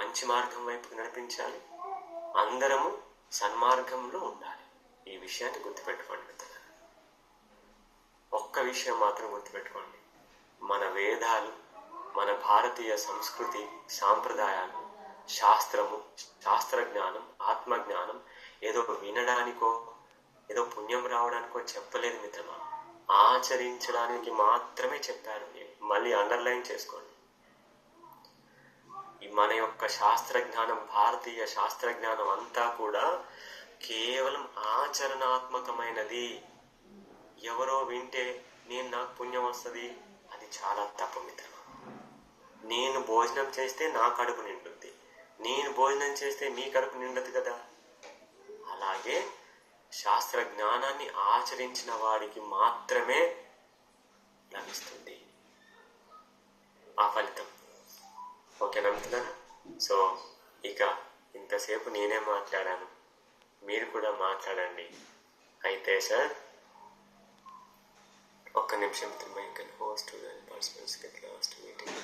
మంచి మార్గం వైపుకు నడిపించాలి, అందరము సన్మార్గంలో ఉండాలి. ఈ విషయాన్ని గుర్తుపెట్టుకోండి మిత్రులారా. ఒక్క విషయం మాత్రం గుర్తుపెట్టుకోండి, మన వేదాలు, మన భారతీయ సంస్కృతి సాంప్రదాయాలు, శాస్త్రము, శాస్త్రజ్ఞానం, ఆత్మజ్ఞానం ఏదో వినడానికో ఏదో పుణ్యం రావడానికో చెప్పలేదు మిత్రమా, ఆచరించడానికి మాత్రమే చెప్పారు. మళ్ళీ అండర్లైన్ చేసుకోండి. మన యొక్క శాస్త్రజ్ఞానం, భారతీయ శాస్త్రజ్ఞానం అంతా కూడా కేవలం ఆచరణాత్మకమైనది. ఎవరో వింటే నాకు పుణ్యం వస్తుంది, అది చాలా తప్పు మిత్రమా. నేను భోజనం చేస్తే నా కడుపు నిండుద్ది, నేను భోజనం చేస్తే మీ కడుపు నిండదు కదా. అలాగే శాస్త్ర జ్ఞానాన్ని ఆచరించిన వాడికి మాత్రమే లభిస్తుంది ఆ ఫలితం. ఓకేనా మిత్రులారా? సో ఇక ఇంతసేపు నేనే మాట్లాడాను, మీరు కూడా మాట్లాడండి. అయితే సార్ ఒక్క నిమిషం, mic and host participants get lost meeting.